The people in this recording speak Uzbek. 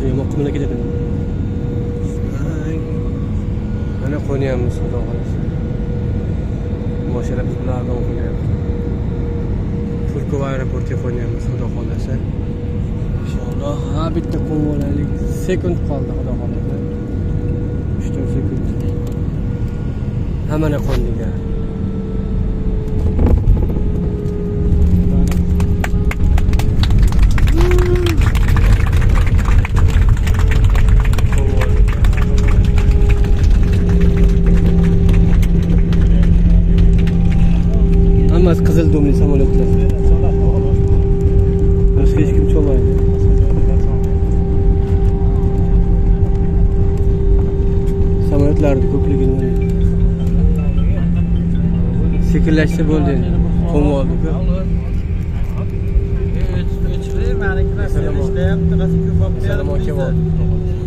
Yomon qimlar ketadi. Mana qo'nyapmiz xudo xolasa. Mashina biz bilan o'qilyapti. Turkiya aeroportiga qo'nyapmiz xudo xolasa. Inshaalloh ha bitta qo'ng'olaylik. Sekund qoldi xudo xolasa. 3-4 sekund. Hamma qo'ndiga. Hammasi qizil domli samolyotlar. Boshqa hech kim cho'maydi. Samolyotlarning ko'pligidan sekinlashsa bo'ldi endi. Qo'ng'ib oldik-ku. Assalomu alaykum.